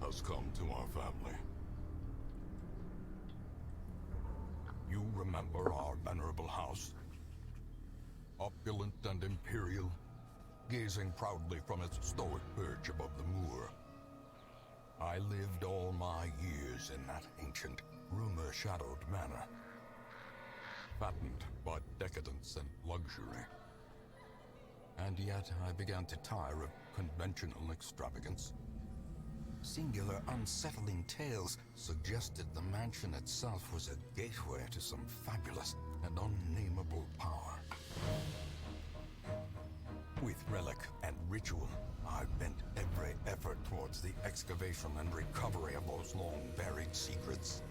has come to our family. You remember our venerable house? Opulent and imperial, gazing proudly from its stoic perch above the moor. I lived all my years in that ancient, rumor-shadowed manor, fattened by decadence and luxury. And yet I began to tire of conventional extravagance. Singular, unsettling tales suggested the mansion itself was a gateway to some fabulous and unnameable power. With relic and ritual, I bent every effort towards the excavation and recovery of those long-buried secrets,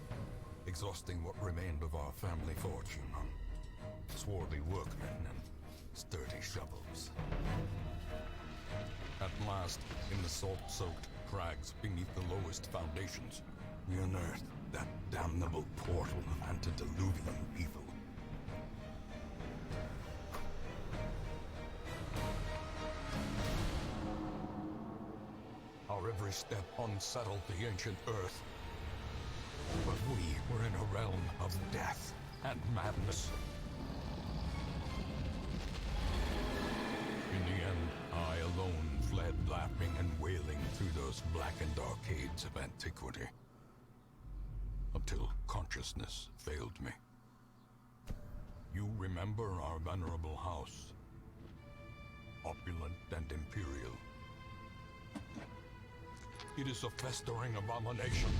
exhausting what remained of our family fortune on swarthy workmen and sturdy shovels. At last, in the salt-soaked crags beneath the lowest foundations, we unearthed that damnable portal of antediluvian evil. Our every step unsettled the ancient earth. But we were in a realm of death and madness. In the end, I alone fled laughing and wailing through those blackened arcades of antiquity. Until consciousness failed me. You remember our venerable house? Opulent and imperial. It is a festering abomination.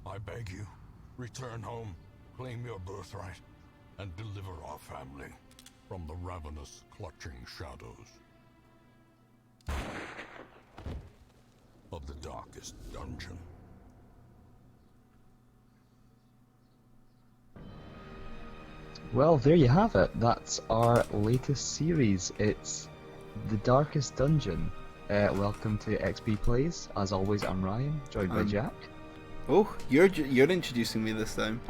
I beg you, return home, claim your birthright, and deliver our family from the ravenous, clutching shadows of the darkest dungeon. Well, there you have it. That's our latest series. It's The Darkest Dungeon. Welcome to XP Plays. As always, I'm Ryan, joined by Jack. Oh, you're introducing me this time.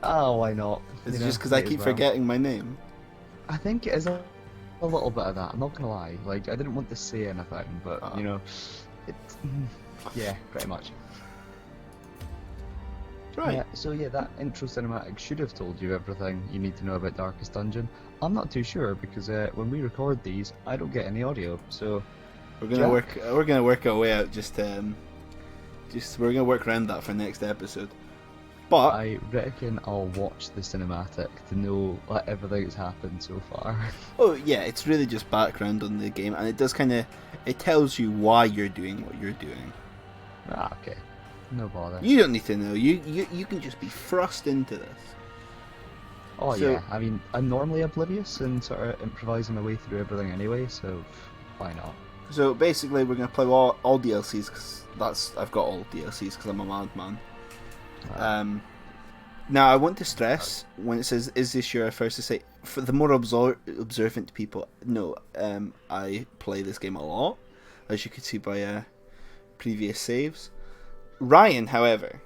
Oh, why not? Is it just because I keep forgetting my name? I think it is a little bit of that. I'm not gonna lie. Like, I didn't want to say anything, but you know, yeah, pretty much. Right. So yeah, that intro cinematic should have told you everything you need to know about Darkest Dungeon. I'm not too sure because when we record these, I don't get any audio. So we're gonna work our way out. We're gonna work around that for next episode. But I reckon I'll watch the cinematic to know everything that's happened so far. Oh yeah, it's really just background on the game, and it tells you why you're doing what you're doing. Ah, okay. No bother. You don't need to know. You can just be thrust into this. Oh yeah, I mean, I'm normally oblivious and sort of improvising my way through everything anyway, so why not? So basically, we're gonna play all DLCs because I've got all DLCs because I'm a madman. Now I want to stress when it says, "Is this your first to say?" For the more observant people, no, I play this game a lot, as you can see by previous saves. Ryan, however.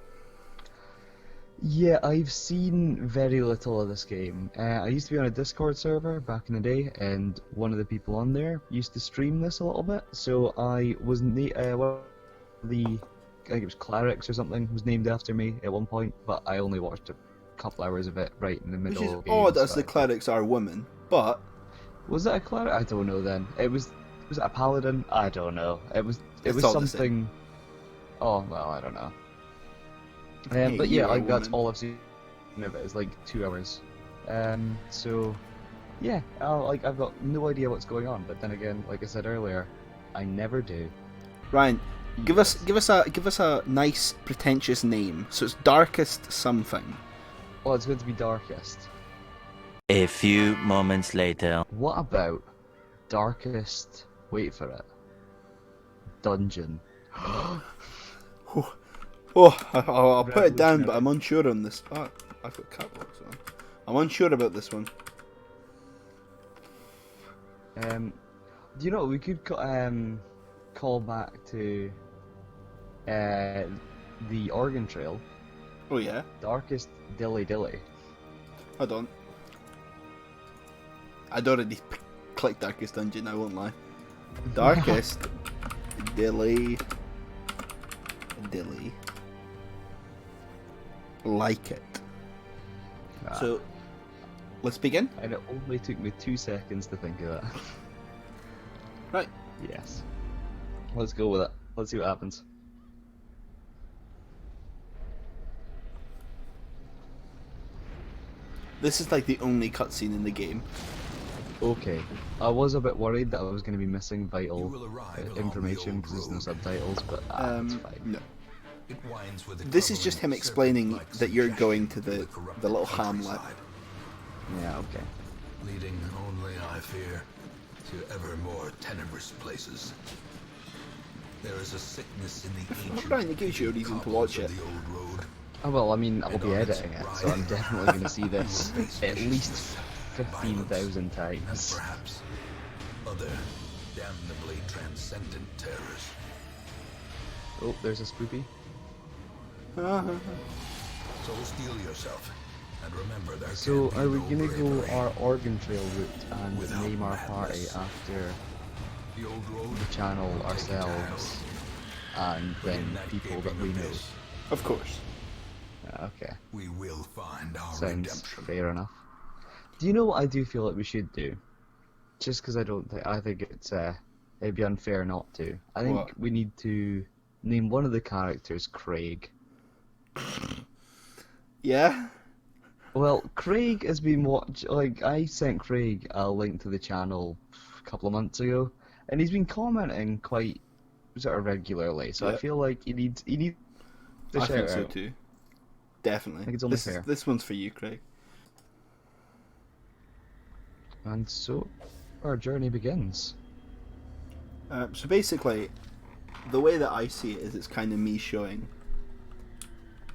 Yeah, I've seen very little of this game. I used to be on a Discord server back in the day, and one of the people on there used to stream this a little bit. So I was I think it was Clerics or something was named after me at one point, but I only watched a couple hours of it right in the middle. Which is of the game, odd, as the Clerics are women, but was it a Cleric? I don't know. Then was it a Paladin? I don't know. It was something. Oh well, I don't know. But yeah, like that's all I've seen of it is like 2 hours. So yeah, I've got no idea what's going on. But then again, like I said earlier, I never do. Ryan, give us a nice pretentious name. So it's Darkest something. Well, it's going to be Darkest. A few moments later. What about Darkest? Wait for it. Dungeon. I'll put it down, but I'm unsure on this. Oh, I've got cat box on. I'm unsure about this one. You know, we could call back to the Oregon Trail. Oh yeah. Darkest Dilly Dilly. Hold on. I'd already clicked Darkest Dungeon, I won't lie. Darkest Dilly like it. Ah. So, let's begin. And it only took me 2 seconds to think of that. Right. Yes. Let's go with it. Let's see what happens. This is like the only cutscene in the game. Okay. I was a bit worried that I was going to be missing You vital will arrive along information the because there's old no road. subtitles, but it's fine. No. It winds with a This is just him covering explaining serpent-like that you're suggestion going to of the corrupted little hamlet. countryside, Yeah, okay. leading only, I fear, to ever more tenebrous places. There is a sickness in the ancient Brian, it gives you a reason to cobbles watch of it. the old road. Oh, well, I mean, I'll And be on its editing it, so I'm rise, definitely going to see this you will face at least visions, 15,000 and times. perhaps other damnably transcendent terrors. Oh, there's a spoopy. So steel yourself, and remember there So, can be are we no going to go bravery. our Oregon Trail route and without name our party madness. after The old road the channel will take it to ourselves and But in then that people that gaping we know? abyss, Of course. Okay, we will find our sounds redemption. fair enough. Do you know what I do feel like we should do? Just because I think it's it'd be unfair not to. I think What? we need to name one of the characters Craig. Yeah? Well, Craig has been like I sent Craig a link to the channel a couple of months ago, and he's been commenting quite sort of regularly. So I Yep. feel like he needs to I shout think so out. too. Definitely. I think it's only this fair. This one's for you, Craig. And so our journey begins. So basically, the way that I see it is it's kind of me showing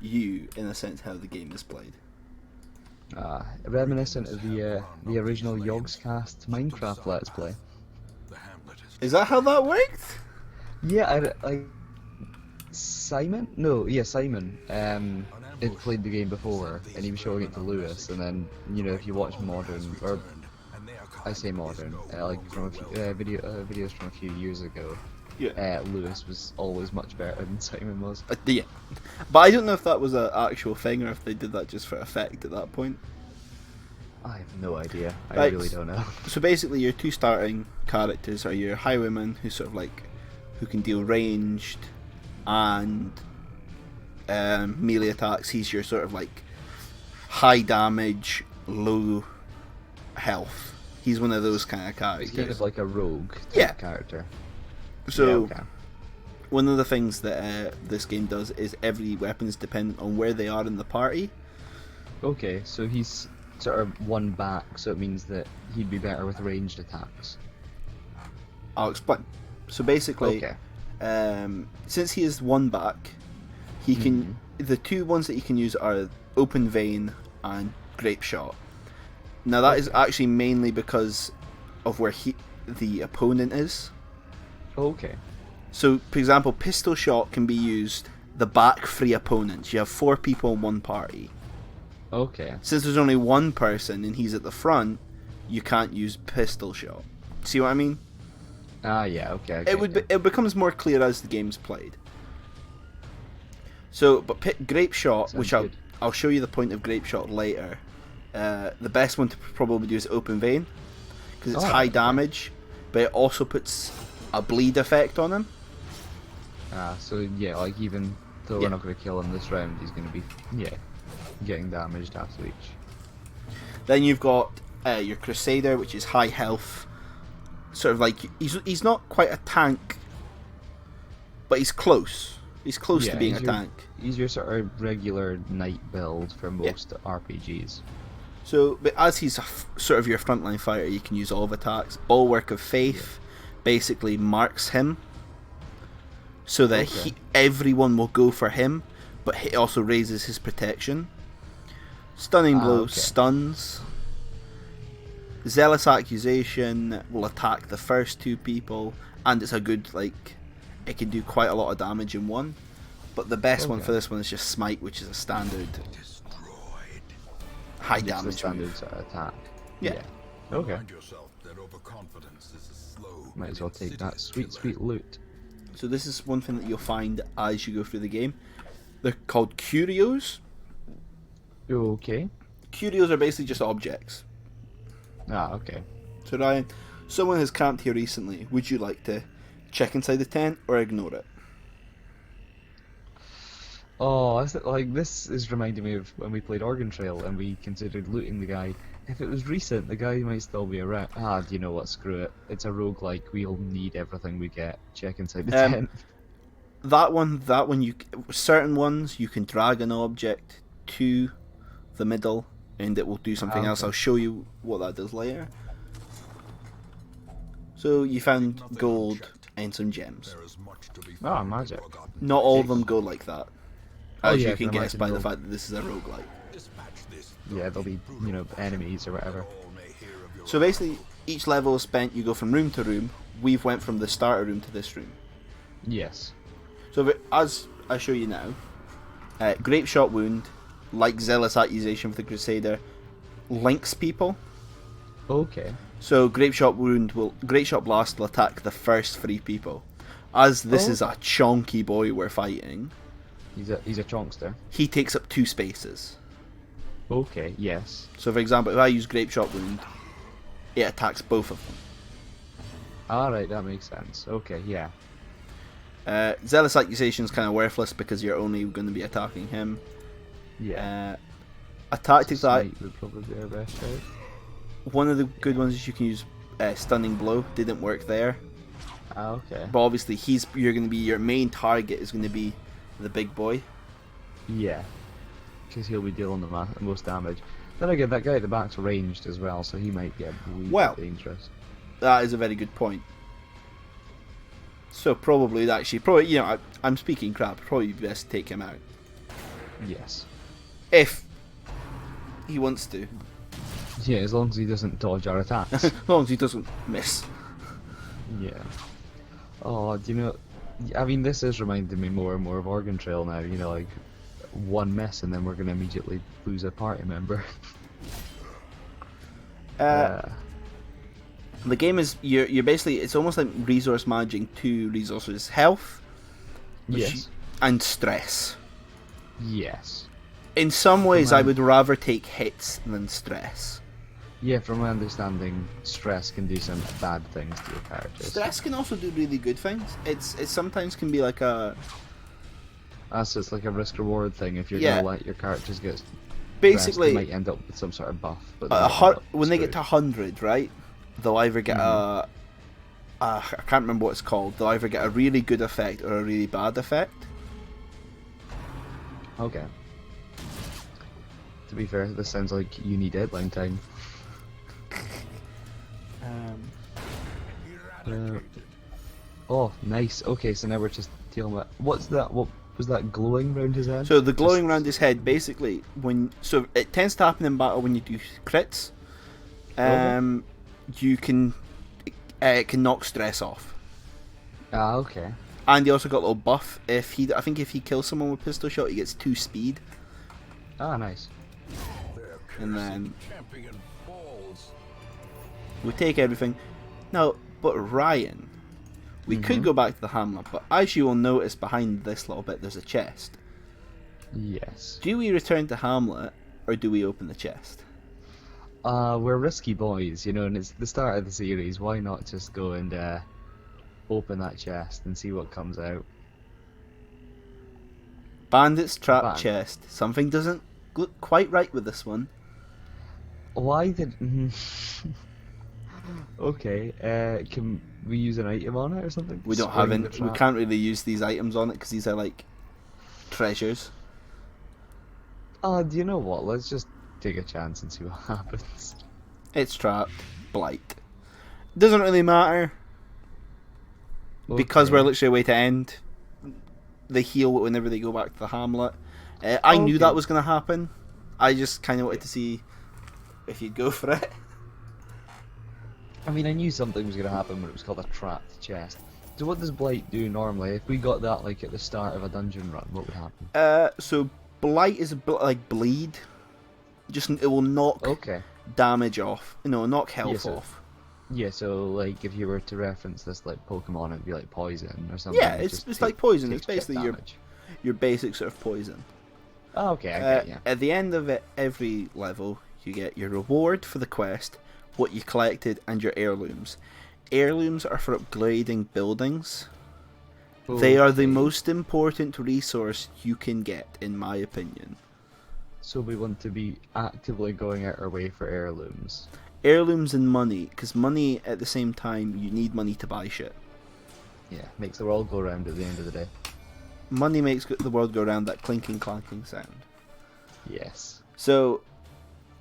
you, in a sense, how the game is played. Reminiscent of the original Yogscast Minecraft Let's Play. The hamlet is Is that how that worked? Yeah, Simon? No, yeah, Simon. Had played the game before, and he was showing it to Lewis. And then, you know, if you watch modern, or and they are I say modern, like from a few, videos from a few years ago, Yeah. Lewis was always much better than Simon was. Yeah. But I don't know if that was an actual thing or if they did that just for effect at that point. I have no idea. I Right. really don't know. So basically, your two starting characters are your highwayman, who's sort of like who can deal ranged and melee attacks. He's your sort of like high damage, low health. He's one of those kind of He's characters. kind of like a rogue type Yeah. character. So Yeah, okay. one of the things that this game does is every weapon is dependent on where they are in the party. Okay, so he's sort of one back, so it means that he'd be better with ranged attacks. I'll explain. So basically, Okay. since he is one back, he can. The two ones that he can use are Open Vein and Grape Shot. Now that is actually mainly because of where the opponent is. Okay. So, for example, Pistol Shot can be used the back three opponents. You have 4 people in one party. Okay. Since there's only one person and he's at the front, you can't use Pistol Shot. See what I mean? Ah, yeah. Okay. I get you. It becomes more clear as the game's played. So, but Grape Shot, Sounds which good. I'll show you the point of Grape Shot later. The best one to probably do is Open Vein because it's Oh, high okay. damage, but it also puts a bleed effect on him. So yeah, like even though Yeah. we're not going to kill him this round, he's going to be getting damaged after each. Then you've got your Crusader, which is high health. Sort of like he's not quite a tank, but he's close. He's close to being a he's your- tank. He's your sort of regular knight build for most RPGs. So, but as he's sort of your frontline fighter, you can use all of attacks. Bulwark of Faith basically marks him, so that Okay. everyone will go for him, but he also raises his protection. Stunning Blow okay. stuns. Zealous Accusation will attack the first 2 people, and it's a good, like, it can do quite a lot of damage in one. But the best one Okay. for this one is just Smite, which is a standard destroyed. high It's the damage standard move. sort of attack. Yeah. Okay. Remind yourself that overconfidence is a slow Might as well and take that insidious sweet, killer. sweet loot. So this is one thing that you'll find as you go through the game. They're called curios. Okay. Curios are basically just objects. Ah, okay. So Ryan, someone has camped here recently. Would you like to check inside the tent or ignore it? Oh, like this is reminding me of when we played Oregon Trail and we considered looting the guy. If it was recent, the guy might still be around. Ah, do you know what? Screw it. It's a roguelike. We'll need everything we get. Check inside the tent. That one, certain ones you can drag an object to the middle and it will do something else. Okay. I'll show you what that does later. So you found gold and some gems. There is much to be Ah, found magic. and forgotten. Not all of them go like that. Oh, As yeah, you can I can guess by the imagine fact that this is a roguelike. Dispatch this. Yeah, there'll be, enemies or whatever. All may hear of your So basically, each level is spent, you go from room to room. We've went from the starter room to this room. Yes. So as I show you now, Grape Shot Wound, like Zealous Accusation with the Crusader, links people. Okay. So Grape Shot Blast will attack the first 3 people. As this is a chonky boy we're fighting, He's a chonkster. he takes up 2 spaces. Okay. Yes. So for example, if I use Grape Shot Wound, it attacks both of them. Alright, that makes sense. Okay. Yeah. Zealous Accusation is kind of worthless because you're only going to be attacking him. Yeah. A tactic that Smite would probably be our best shout. one of the good ones is you can use Stunning Blow. Didn't work there, Ah, okay. but obviously you're going to be your main target is going to be the big boy. Yeah. Because he'll be dealing the most damage. Then again, that guy at the back's ranged as well, so he might get a wee Well. bit dangerous. That is a very good point. So probably I'm speaking crap. Probably best take him out Yes. if he wants to, Yeah, as long as he doesn't dodge our attacks. as long as he doesn't miss. Yeah. Oh, do you know? I mean, this is reminding me more and more of Oregon Trail now. Like one miss and then we're gonna immediately lose a party member. The game is you're basically it's almost like resource managing 2 resources: health, Yes. and stress. Yes. In some ways, I Command. would rather take hits than stress. Yeah, from my understanding, stress can do some bad things to your characters. Stress can also do really good things. It sometimes can be like a So it's like a risk reward thing. If you're Yeah. gonna let your characters get stressed, basically they might end up with some sort of buff. But when they get to 100, right? They'll either get I can't remember what it's called. They'll either get a really good effect or a really bad effect. Okay. To be fair, this sounds like uni deadline time. Oh, nice. Okay, so now we're just dealing with what's that? What was that glowing round his head? So the glowing around his head, basically, it tends to happen in battle when you do crits. You can it can knock stress off, Ah, okay. and he also got a little buff. I think if he kills someone with pistol shot, he gets 2 speed, Ah, nice. and then champion falls. we take everything. Now, but Ryan, we could go back to the hamlet, but as you will notice behind this little bit, there's a chest. Yes. Do we return to Hamlet, or do we open the chest? We're risky boys, and it's the start of the series. Why not just go and open that chest and see what comes out? Bandits trap Bang. chest. Something doesn't look quite right with this one. Why did? Okay. Can we use an item on it or something? We don't have Spring any. the We trap? can't really use these items on it because these are like treasures. Do you know what? Let's just take a chance and see what happens. It's trapped. Blight. Doesn't really matter because Okay. we're literally way to end. They heal whenever they go back to the hamlet. I knew Okay. that was going to happen. I just kind of wanted to see if you'd go for it. I mean, I knew something was going to happen when it was called a trapped chest. So what does Blight do normally? If we got that like at the start of a dungeon run, what would happen? So blight is like bleed. It will knock Okay. damage off. Knock health Yes, sir. off. Yeah, so like if you were to reference this like Pokemon, it'd be like poison or something. Yeah, It it's just like poison. It's takes chip basically damage. your basic sort of poison. Oh, okay, I get you. At the end of every level, you get your reward for the quest, what you collected, and your heirlooms. Heirlooms are for upgrading buildings. They are the Okay. most important resource you can get, in my opinion. So we want to be actively going out our way for heirlooms. Heirlooms and money, because money at the same time, you need money to buy shit. Yeah, makes the world go round at the end of the day. Money makes the world go round, that clinking clanking sound. Yes. So,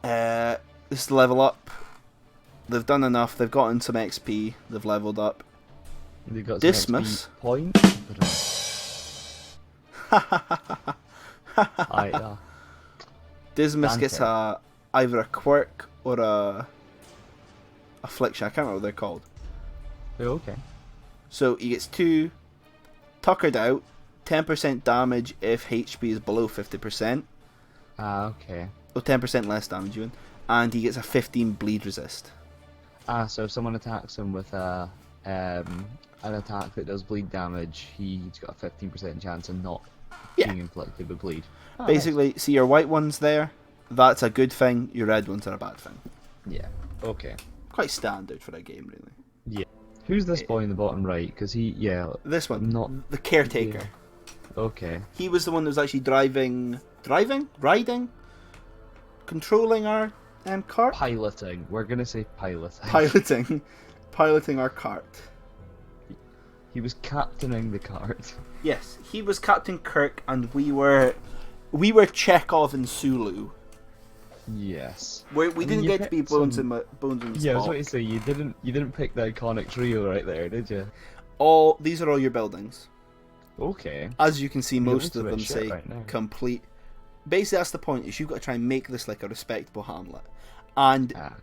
this is the level up. They've done enough, they've gotten some XP, they've leveled up. They got Dismas. some XP points. Dismas gets Dante. either a quirk or a affliction, I can't remember what they're called. Okay. So he gets 2 tuckered out, 10% damage if HP is below 50%, Okay. or 10% less damage even, and he gets a 15 bleed resist. So if someone attacks him with an attack that does bleed damage, he's got a 15% chance of not Yeah. being inflicted with bleed. Oh, Basically, see your white ones there, that's a good thing, your red ones are a bad thing. nice. Yeah. Okay. Quite standard for a game, really. Yeah. Who's this boy in the bottom right? Because This one, Not- the caretaker. Yeah. Okay. He was the one that was actually riding, controlling our cart, Piloting. We're gonna say piloting. piloting our cart. He was captaining the cart. Yes, he was Captain Kirk, and we were Chekhov and Sulu. Yes. We I mean, didn't you get to be picked Bones some- and Yeah, I was Spock. about to say you didn't pick the iconic trio right there, did you? These are all your buildings. Okay. As you can see, Yeah, it most looks a of bit them shit say right now. complete. Basically, that's the point. Is you've got to try and make this like a respectable hamlet, and Ah,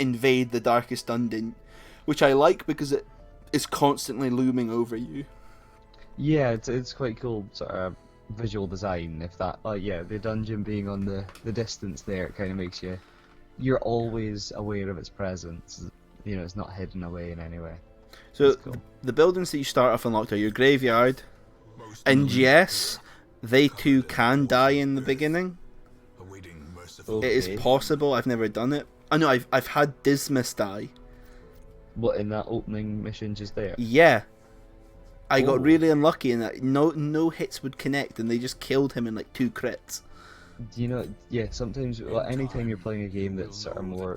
invade the darkest Dungeon, which I like because it is constantly looming over you. yeah, it's quite cool sort of visual design. If that, the dungeon being on the distance there, it kind of makes you're always aware of its presence. You know, it's not hidden away in any way. So That's cool. the buildings that you start off unlocked are your graveyard, Most and yes, they too can die in the beginning. awaiting merciful Okay. It is possible. I've never done it. I know I've had Dismas die. What, in that opening mission just there? Yeah, I Oh. got really unlucky in that no hits would connect, and they just killed him in like 2 crits. Do you know? Yeah, sometimes, anytime you're playing a game that's sort of more,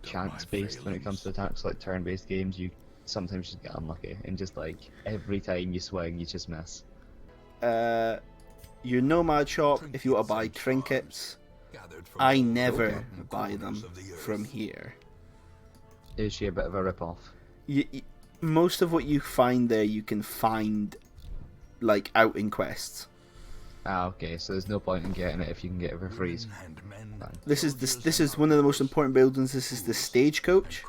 chance-based when it comes to attacks, like turn-based games, you sometimes just get unlucky, and just like every time you swing, you just miss. Your nomad shop, if you want to buy trinkets, I never buy them from here. Is she a bit of a rip-off? Most of what you find there, you can find like out in quests. Okay, so there's no point in getting it if you can get it for free. This is one of the most important buildings. This is the stagecoach.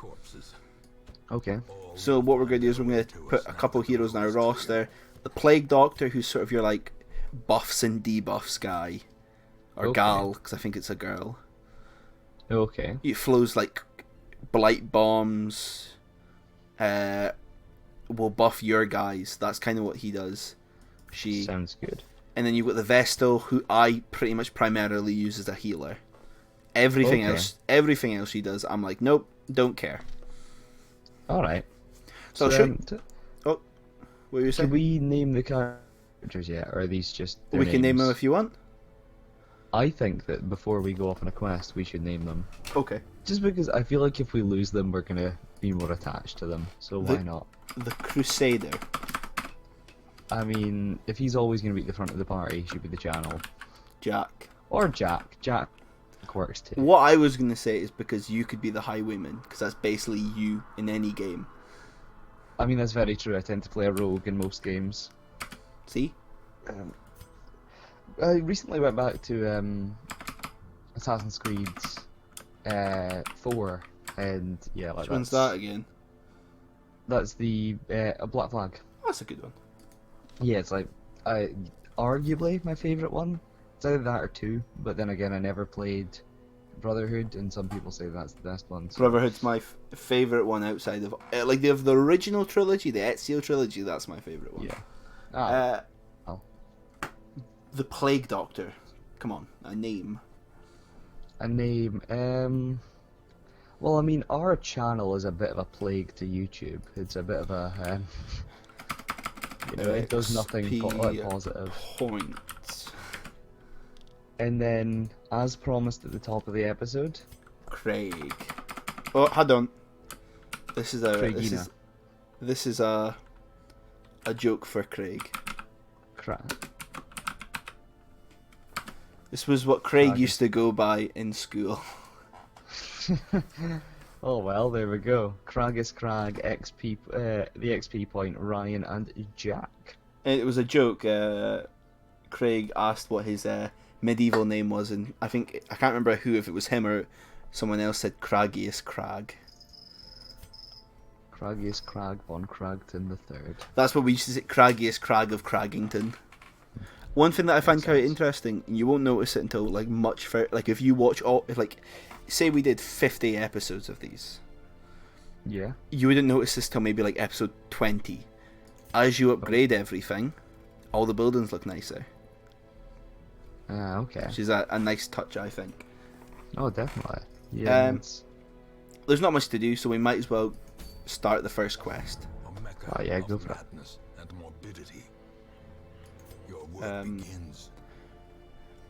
Okay. So what we're going to do is we're going to put a couple heroes in our roster. The Plague Doctor, who's sort of your like buffs and debuffs guy, or Okay. gal, because I think it's a girl. Okay. It flows like blight bombs. Will buff your guys. That's kind of what he does. She. Sounds good. And then you've got the Vestal, who I pretty much primarily use as a healer. Everything else she does, I'm like, nope, don't care. Alright. So, what were you saying? Can we name the characters yet, or are these just their We can name them names? if you want. I think that before we go off on a quest, we should name them. Okay. Just because I feel like if we lose them, we're gonna be more attached to them. So why not? The Crusader. I mean, if he's always gonna be at the front of the party, he should be the channel. Jack. Or Jack. Jack works too. What I was going to say is because you could be the Highwayman, because that's basically you in any game. I mean, that's very true. I tend to play a rogue in most games. See? I recently went back to Assassin's Creed 4, and yeah, like Which one's that again? That's the Black Flag. That's a good one. Yeah, it's like arguably my favourite one. It's either that or 2, but then again, I never played Brotherhood, and some people say that's the best one. So. Brotherhood's my favourite one outside of... like, the original trilogy, the Ezio trilogy, that's my favourite one. Yeah. The Plague Doctor. Come on, a name. A name. Well, I mean, our channel is a bit of a plague to YouTube. It's a bit of a, it does nothing positive. Points. And then, as promised at the top of the episode, Craig. Oh, hold on. This is Craigina. This is a joke for Craig. Crag. This was what Craig Crag. used to go by in school. Oh well, there we go. Crag is Crag, XP, the XP point, Ryan and Jack. It was a joke. Craig asked what his medieval name was, and I can't remember who, if it was him or someone else, said Craggius Crag. Craggius Crag von Cragton the Third. That's what we used to say, Craggius Crag of Craggington. One thing that I find quite interesting, and you won't notice it until like much further, like if you watch say we did 50 episodes of these, Yeah. you wouldn't notice this till maybe like episode 20. As you upgrade everything, all the buildings look nicer. Ah, okay. Which is a nice touch, I think. Oh, definitely. Yeah. There's not much to do, so we might as well start the first quest. A mecca Oh, yeah, of go for it. madness and morbidity. Your work begins.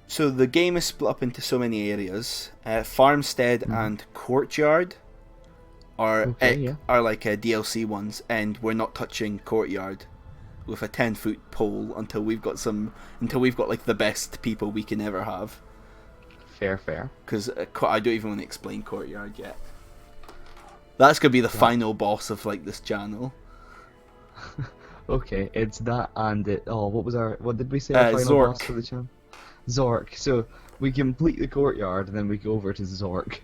So the game is split up into so many areas. Farmstead and Courtyard are like DLC ones, and we're not touching Courtyard with a 10-foot pole until we've got like the best people we can ever have. Fair. Because I don't even want to explain Courtyard yet. That's gonna be the final boss of like this channel. Okay, it's that and it. Oh, what did we say? Our final Zork. boss for the channel? Zork. So we complete the Courtyard and then we go over to Zork.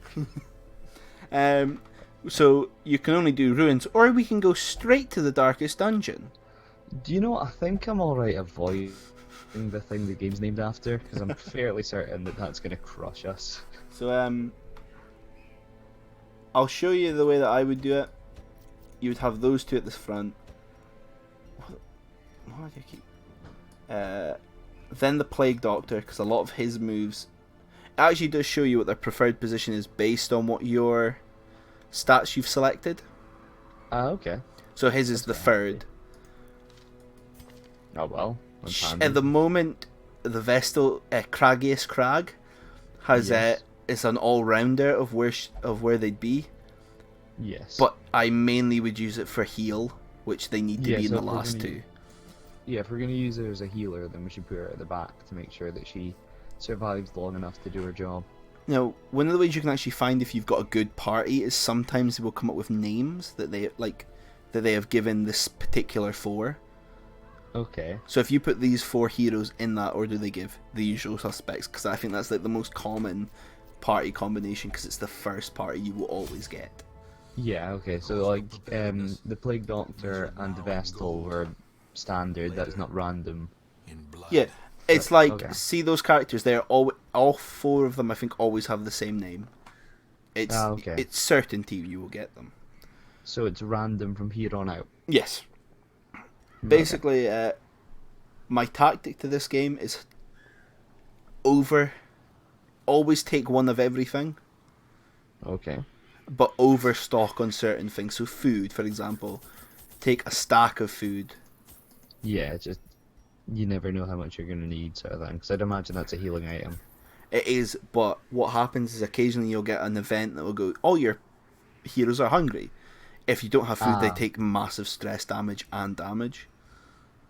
So you can only do ruins, or we can go straight to the darkest dungeon. Do you know what? I think I'm alright avoiding the thing the game's named after, because I'm fairly certain that that's going to crush us. So I'll show you the way that I would do it. You would have those two at the front. Why do I keep? Then the Plague Doctor, because a lot of his moves actually does show you what their preferred position is based on what your stats you've selected. Ah, okay. So his is the third. Oh well. that's At handy. the moment, the Vestal Craggius Crag has Yes. is an all-rounder of where they'd be. Yes. But I mainly would use it for heal, which they need to Yeah, be in so the if we're last gonna two. Yeah, if we're going to use her as a healer, then we should put her at the back to make sure that she survives long enough to do her job. Now, one of the ways you can actually find if you've got a good party is sometimes they will come up with names that they have given this particular four. Okay. So if you put these four heroes in that order, they give the usual suspects, because I think that's like the most common party combination, because it's the first party you will always get. Yeah, okay, so like, the Plague Doctor and the Vestal were standard, that's not random. In blood. Yeah, it's like, Okay. see those characters there, all four of them I think always have the same name. It's okay. It's certainty you will get them. So it's random from here on out. Yes. Basically, my tactic to this game is always take one of everything, Okay. but overstock on certain things. So food, for example, take a stack of food. Yeah, just, you never know how much you're going to need, sort of thing, because I'd imagine that's a healing item. It is, but what happens is occasionally you'll get an event that will go, all your heroes are hungry. If you don't have food, they take massive stress damage and damage.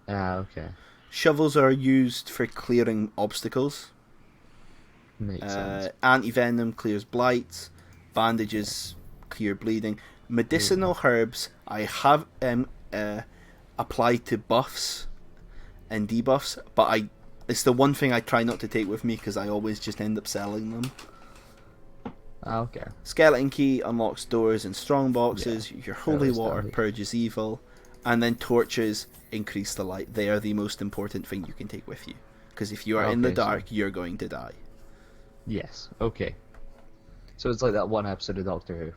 Ah, okay. Shovels are used for clearing obstacles. Makes sense. Anti-venom clears blights. Bandages clear bleeding. Medicinal herbs I have applied to buffs and debuffs, but it's the one thing I try not to take with me because I always just end up selling them. Ah, okay. Skeleton key unlocks doors in strong boxes. Your holy fairly water standard. purges evil, and then torches increase the light. They are the most important thing you can take with you, because if you are in the Okay, so- dark, you're going to die. Yes, okay. So it's like that one episode of Doctor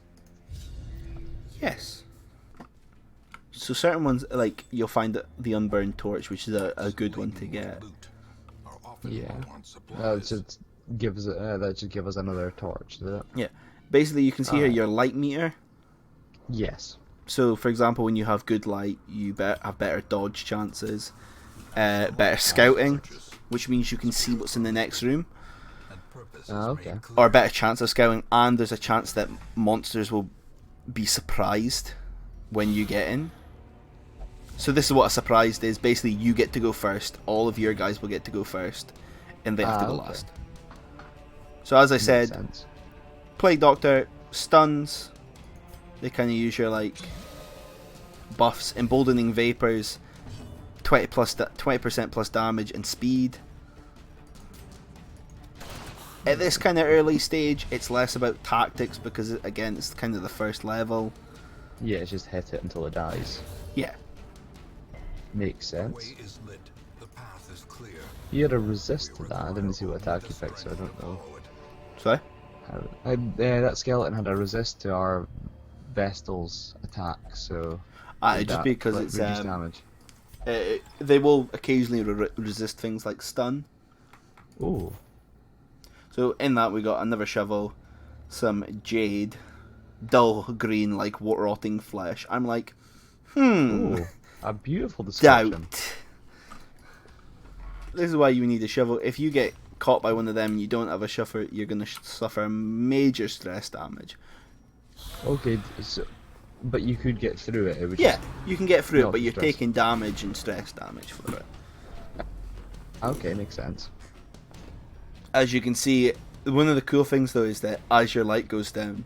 Who. Yes. So certain ones, like you'll find the unburned torch, which is a good one to get. Loot are often Yeah. Want That supplies? should give us another torch, does it? Yeah. Basically, you can see here Alright. your light meter. Yes. So, for example, when you have good light, you have better dodge chances, better scouting, which means you can see what's in the next room, And purpose Ah, is okay. made or a clear. better chance of scouting, and there's a chance that monsters will be surprised when you get in. So this is what a surprise is. Basically, you get to go first, all of your guys will get to go first, and they have to go Okay. last. So as I Makes said, sense. Plague Doctor, stuns, they kind of use your like buffs, emboldening vapors, 20% plus damage and speed. At this kind of early stage, it's less about tactics because again, it's kind of the first level. Yeah, it's just hit it until it dies. Yeah, Makes The sense. way is lit. The path is clear. You had a resist to that. I didn't see what attack you picked, so I don't know. sorry. That skeleton had a resist to our Vestal's attack, so. Just that, because like, it's reduced damage. they will occasionally resist things like stun. Ooh. So in that we got another shovel, some jade, dull green like rotting flesh. I'm like, Ooh. A beautiful description. doubt. This is why you need a shovel. If you get caught by one of them and you don't have a shovel, you're going to suffer major stress damage. Okay, so, but you could get through it. It would Yeah, you can get through it, Not but you're stress. taking damage and stress damage for it. Okay, makes sense. As you can see, one of the cool things though is that as your light goes down,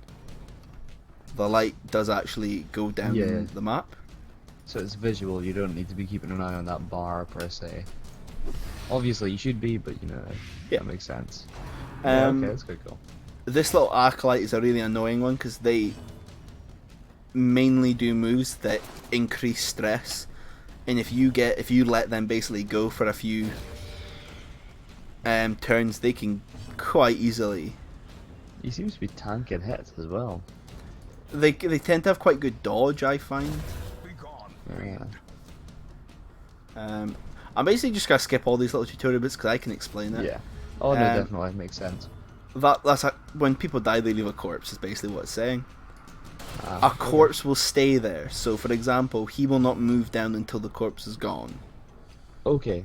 the light does actually go down Yeah. the map. So it's visual. You don't need to be keeping an eye on that bar per se. Obviously, you should be, but you know, Yeah. that makes sense. Yeah, Um, okay, that's quite cool. This little acolyte is a really annoying one because they mainly do moves that increase stress, and if you let them basically go for a few turns, they can quite easily. He seems to be tanking hits as well. They tend to have quite good dodge, I find. Be gone. Yeah. I'm basically just gonna skip all these little tutorial bits because I can explain it. Yeah. Oh no, Um, definitely makes sense. When people die, they leave a corpse. Is basically what it's saying. Ah, A corpse will stay there. So, for example, he will not move down until the corpse is gone. Okay.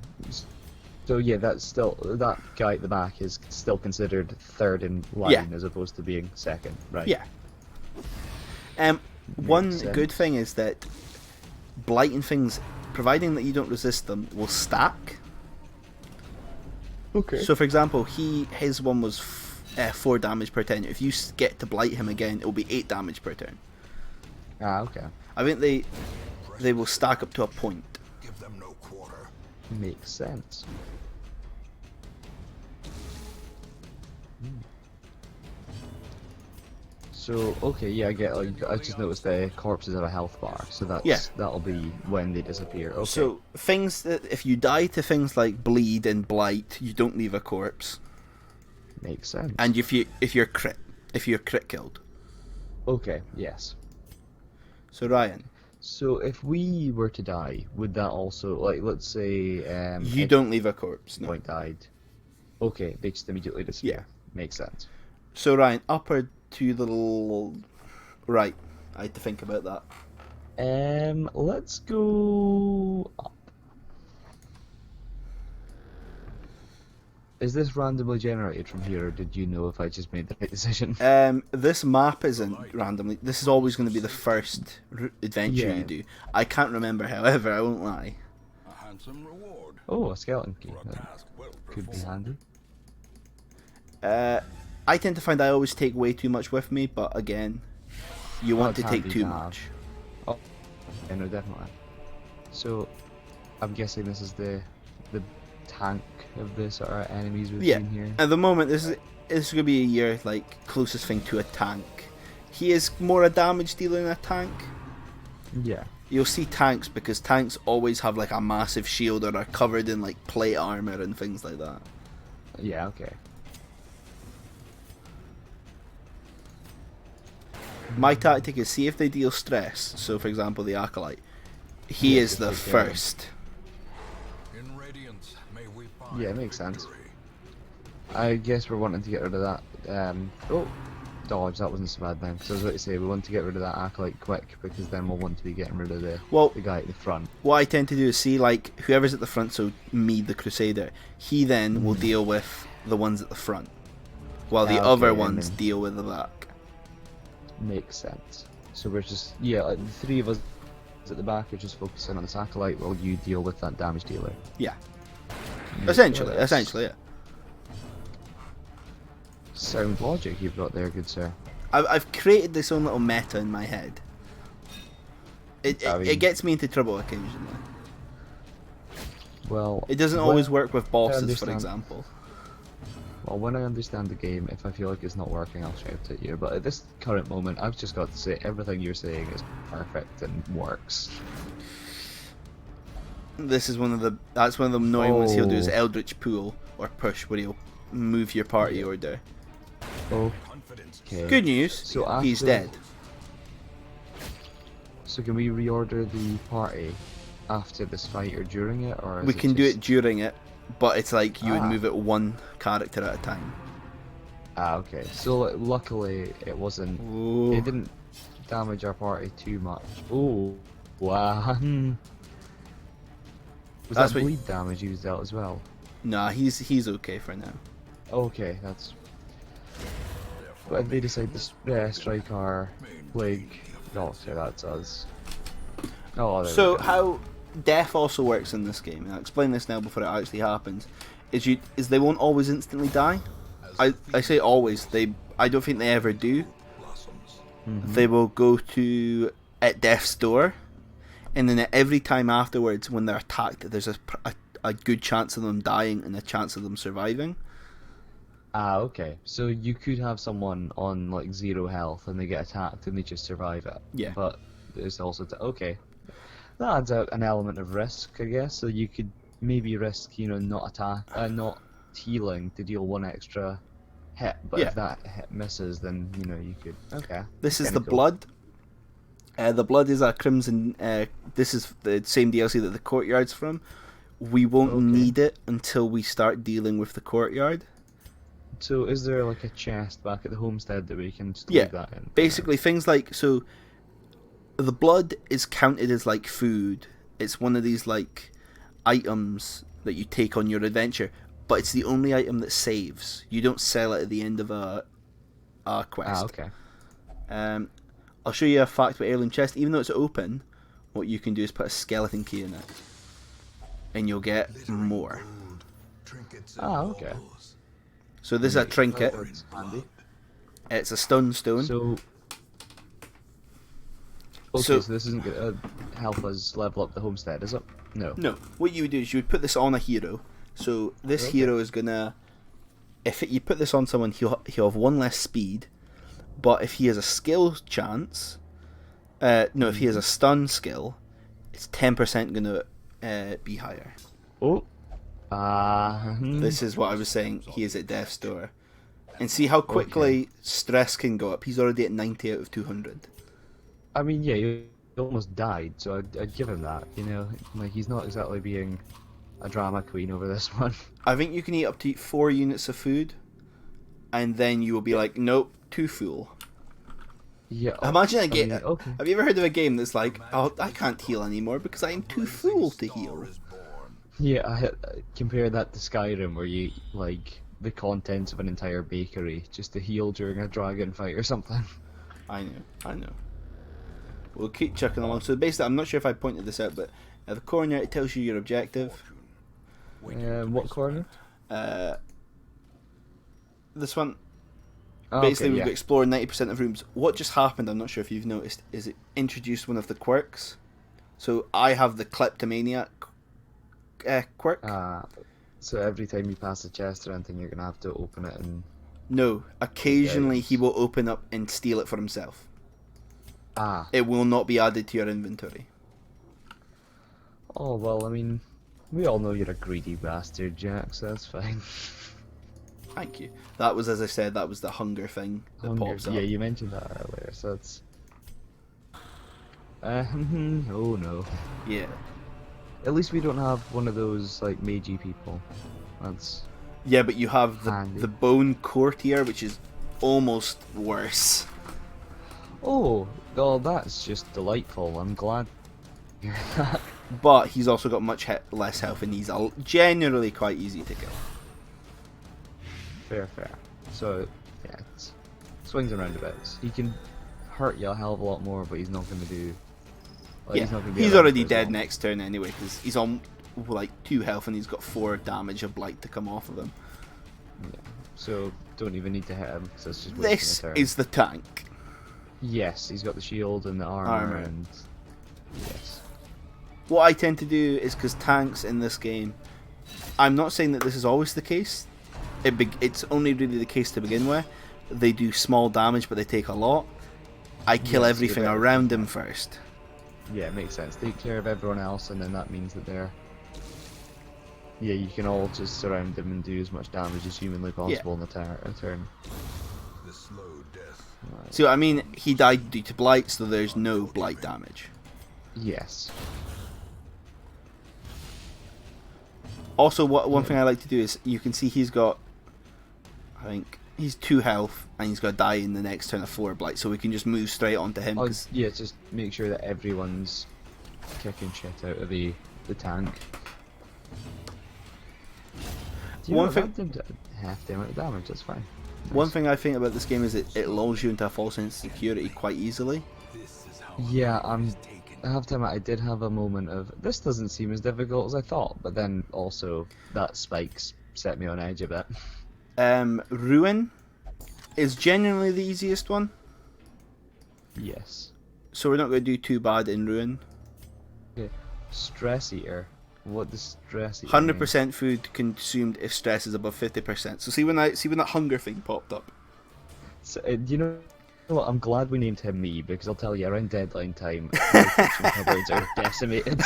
So yeah, that's still that guy at the back is still considered third in line Yeah. as opposed to being second, right? Yeah. One Makes good sense. thing is that blighting things, providing that you don't resist them, will stack. Okay. So, for example, his one was 4 damage per turn. If you get to blight him again, it will be 8 damage per turn. Okay. I think they will stack up to a point. Give them no quarter. Makes sense. So okay, yeah, I get. Like, I just noticed the corpses have a health bar, so that'll be when they disappear. Okay. So things that if you die to things like bleed and blight, you don't leave a corpse. makes sense. And if you're crit killed. Okay. Yes. So Ryan, So if we were to die, would that also like let's say you if don't leave a corpse. No. point died? Okay, they just immediately disappear. Makes sense. So Ryan, up or to the right? I had to think about that. Let's go up. Is this randomly generated from here, or did you know if I just made the right decision? This map isn't randomly. This is always going to be the first adventure Yeah. you do. I can't remember, however, I won't lie. A handsome reward Oh, a skeleton key. for a That task well could be performed. handy. I tend to find I always take way too much with me, but again, you want to That's take handy too to have. much. Oh, yeah, no, definitely. So, I'm guessing this is the tank of the sort of enemies we've Yeah. seen here. At the moment, this is going to be your like closest thing to a tank. He is more a damage dealer than a tank. Yeah. You'll see tanks because tanks always have like a massive shield or are covered in like plate armor and things like that. Yeah. Okay. My tactic is see if they deal stress. So, for example, the acolyte, he Yeah, is just the take care of him. first. In radiance, may we find Yeah, it makes sense. victory. I guess we're wanting to get rid of that. Oh, dodge. That wasn't so bad then. Because I was about to say we want to get rid of that acolyte quick because then we'll want to be getting rid of the guy at the front. What I tend to do is see like whoever's at the front, so me, the Crusader, he then will deal with the ones at the front, while the other Okay, ones then deal with the back. makes sense. So we're just like the three of us at the back are just focusing on this acolyte while you deal with that damage dealer. Yeah, Makes essentially, sense. yeah. Sound logic you've got there, good sir. I've created this own little meta in my head. It gets me into trouble occasionally. Well, It doesn't when always work with bosses, for understand. example. Well, when I understand the game, if I feel like it's not working, I'll shout at you. But at this current moment, I've just got to say everything you're saying is perfect and works. That's one of the annoying ones he'll do is Oh. Eldritch Pool or Push, where he'll move your party order. Okay. Good news, So he's after- dead. So can we reorder the party after this fight or during it, or is We can do just- it during it, but it's like you would Ah. move it one character at a time. Ah, okay. So luckily it wasn't. Ooh. It didn't damage our party too much. Oh, wow. Was That's that what- bleed damage he was dealt as well? Nah, he's okay for now. Okay, that's. But if they decide to strike our plague doctor, that's us. Oh, there So we go. how death also works in this game, and I'll explain this now before it actually happens, is they won't always instantly die. I say always, I don't think they ever do. They will go to at death's door, and then every time afterwards when they're attacked, there's a good chance of them dying and a chance of them surviving. Ah, okay. So you could have someone on like 0 health and they get attacked and they just survive it. Yeah. But there's also okay. That adds out an element of risk, I guess. So you could maybe risk, not healing to deal 1 extra hit. But Yeah. if that hit misses, then you could. Okay. This is Kinda the cool. blood. The blood is a crimson. This is the same DLC that the courtyard's from. We won't Okay. need it until we start dealing with the courtyard. So is there like a chest back at the homestead that we can just Yeah, leave that in? Basically, things like the blood is counted as like food. It's one of these like items that you take on your adventure, but it's the only item that saves. You don't sell it at the end of a quest. Ah, okay. I'll show you a fact about heirloom chest. Even though it's open, what you can do is put a skeleton key in it, and you'll get more. Ah, okay. So this is a trinket. That's handy. It's a stun stone. So. Okay, So- so this isn't going to help us level up the homestead, is it? No. No, what you would do is you would put this on a hero. So this hero is gonna, you put this on someone, he'll have 1 less speed, but if he has a skill chance, if he has a stun skill, it's 10% gonna be higher. Oh. This is what I was saying. He is at death's door, and see how quickly stress can go up. He's already at 90 out of 200. I mean, yeah, he almost died, so I'd give him that. Like he's not exactly being a drama queen over this one. I think you can eat up to 4 units of food, and then you will be like, nope, too full. Yeah. Imagine a I game. mean, okay. Have you ever heard of a game that's like, oh, I can't heal anymore because I am too full to heal? Yeah, I compare that to Skyrim, where you like the contents of an entire bakery just to heal during a dragon fight or something. I know. We'll keep chucking along. So basically, I'm not sure if I pointed this out, but at the corner it tells you your objective. What corner? This one. Oh, Basically, okay, we've yeah. got explore 90% of rooms. What just happened, I'm not sure if you've noticed, is it introduced one of the quirks. So I have the kleptomaniac quirk. So every time you pass a chest or anything, you're gonna have to open it and. No, occasionally Yes. he will open up and steal it for himself. Ah. It will not be added to your inventory. Oh well, I mean, we all know you're a greedy bastard, Jack. So that's fine. Thank you. That was, as I said, that was the hunger thing that Hunger- pops up. Yeah, you mentioned that earlier, so it's. Oh no. Yeah. At least we don't have one of those like magey people. That's. Yeah, but you have Handy. the bone courtier, which is almost worse. Oh, well, that's just delightful. I'm glad. But he's also got much less health, and he's generally quite easy to kill. Fair. So, yeah, it's swings and roundabouts. He can hurt you a hell of a lot more, but he's not going to do. Like, Yeah, he's not gonna be he's around already for as dead long. next turn anyway, because he's on like 2 health, and he's got 4 damage of blight to come off of him. Yeah. So don't even need to hit him because that's just This wasting a turn. is the tank. Yes, he's got the shield and the armor. And yes. What I tend to do is, because tanks in this game, I'm not saying that this is always the case. It's only really the case to begin with. They do small damage, but they take a lot. I kill Yes, everything you're right. around him first. Yeah, it makes sense. Take care of everyone else, and then that means that they're. Yeah, you can all just surround them and do as much damage as humanly possible in a turn. The slow death. Right. See what I mean? He died due to blight, so there's no blight damage. Yes. Also, one thing I like to do is, you can see he's got, I think, he's 2 health, and he's got to die in the next turn of 4 blight, so we can just move straight onto him. Oh, 'Cause yeah, just make sure that everyone's kicking shit out of the tank. Do you One know, thing- that did half the amount of damage, that's fine. one Nice. thing I think about this game is it lulls you into a false sense of security quite easily. This is how Yeah, is taken. I have to admit, I did have a moment of, this doesn't seem as difficult as I thought, but then also, that spikes set me on edge a bit. Ruin is genuinely the easiest one, Yes. so we're not going to do too bad in Ruin. Okay. Stress Eater. What does Stress Eater 100% food consumed if stress is above 50%. So see when that hunger thing popped up. So, you know what? I'm glad we named him me, because I'll tell you, around deadline time, my kitchen cupboards are decimated.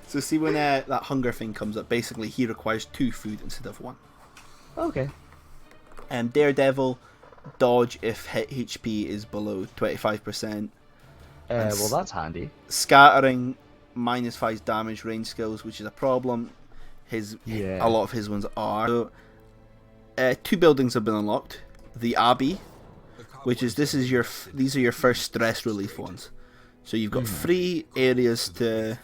So see when that hunger thing comes up, basically he requires 2 food instead of 1. Okay. Daredevil, dodge if hit HP is below 25%. Well, that's handy. Scattering, -5 damage range skills, which is a problem. Yeah. A lot of his ones are. So, 2 buildings have been unlocked. The Abbey, which is these are your first stress relief ones. So you've got 3 areas to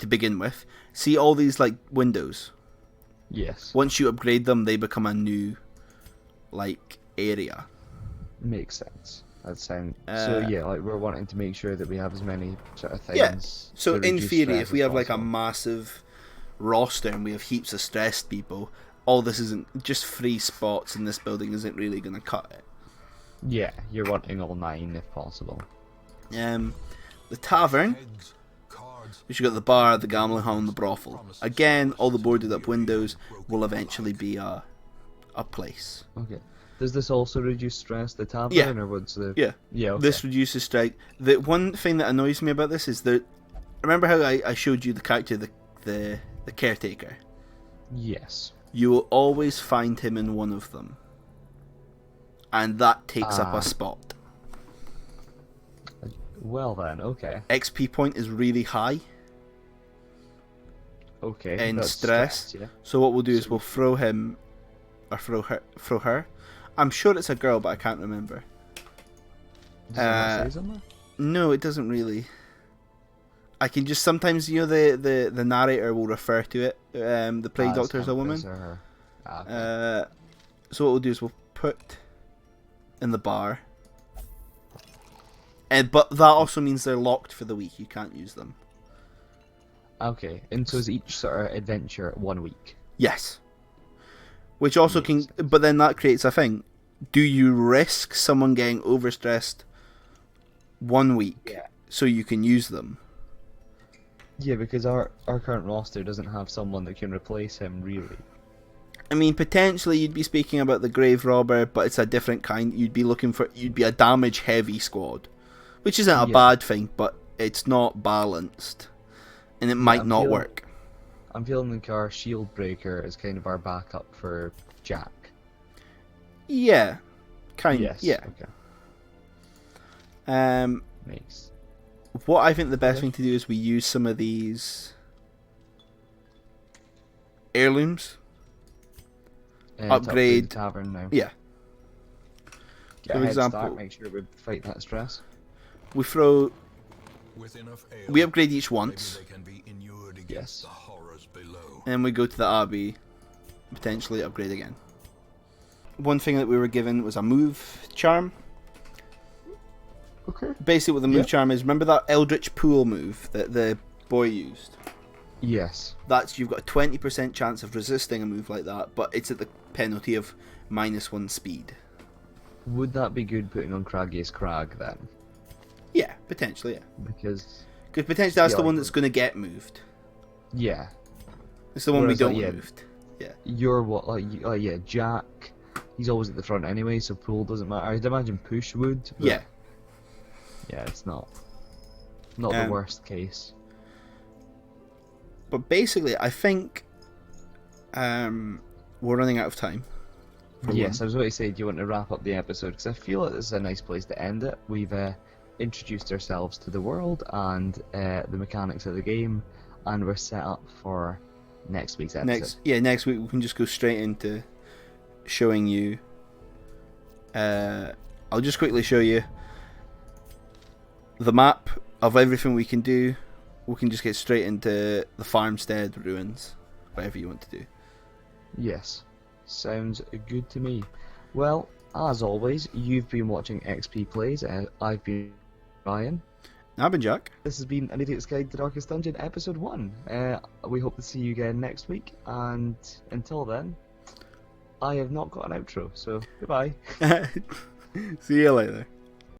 begin with. See all these like windows. Yes. Once you upgrade them, they become a new like area. Makes sense. That sounds. Uh, So yeah, like we're wanting to make sure that we have as many sort of things. Yeah. So to in reduce theory, stress if we as have like a possible. massive roster and we have heaps of stressed people, all this isn't just 3 spots in this building isn't really going to cut it. Yeah, you're wanting all 9 if possible. The tavern, Eggs, cards, which you got the bar, the gambling hall, and the brothel. Again, all the boarded up windows will eventually be a place. Okay. Does this also reduce stress, the tavern, Yeah. or what's the? Yeah. Yeah. Okay. This reduces strike. The one thing that annoys me about this is that, remember how I showed you the character, the caretaker? Yes. You will always find him in one of them, and that takes up Ah. a spot. Well then, okay. XP point is really high, Okay. And that's stress. Yeah. so what we'll do is we'll throw him, or throw her. I'm sure it's a girl, but I can't remember. Does it not say somewhere? No, it doesn't really. I can just sometimes, the narrator will refer to it. The plague Ah, it's doctor is a woman. Tempest or her. Ah, okay. So what we'll do is we'll put in the bar. But that also means they're locked for the week. You can't use them. Okay, and so is each sort of adventure 1 week? Yes. Which also Makes can, but then that creates a thing. Do you risk someone getting overstressed 1 week Yeah. so you can use them? Yeah, because our current roster doesn't have someone that can replace him, really. I mean, potentially you'd be speaking about the Grave Robber, but it's a different kind. You'd be a damage heavy squad, which isn't a Yeah. bad thing, but it's not balanced, and it might I'm not feeling- work. I'm feeling like our Shield Breaker is kind of our backup for Jack. Yeah, Yes. Yeah. Okay. Makes. What I think the best Okay. thing to do is we use some of these heirlooms. to upgrade Upgrade. the tavern now. Yeah. Get For a head example- start, make sure we fight that stress. We throw. With enough ale, We upgrade each maybe once, they can be inured against Yes. the horrors below. and we go to the Abbey, potentially upgrade again. One thing that we were given was a move charm. Okay. Basically, what the move Yep. charm is, remember that Eldritch Pool move that the boy used? Yes. That's you've got a 20% chance of resisting a move like that, but it's at the penalty of -1 speed. Would that be good putting on Craggiest Crag then? Yeah, potentially, yeah. Because Because potentially that's Yeah, the one I that's going to get moved. yeah, It's the one Whereas, we don't like, want yeah. moved. Yeah. you're what yeah, Jack. He's always at the front anyway, so Pool doesn't matter. I'd imagine Push would. But Yeah. Yeah, it's not the Um, worst case. But basically, I think we're running out of time. for Yes, one. I was about to say, do you want to wrap up the episode? Because I feel like this is a nice place to end it. We've introduced ourselves to the world and the mechanics of the game, and we're set up for next week's episode. Next week we can just go straight into showing you. I'll just quickly show you the map of everything we can do. We can just get straight into the farmstead ruins, whatever you want to do. Yes, sounds good to me. Well, as always, you've been watching XP Plays. I've been Ryan. I've been Jack. This has been An Idiot's Guide to Darkest Dungeon, Episode 1. We hope to see you again next week, and until then, I have not got an outro, so goodbye. See you later.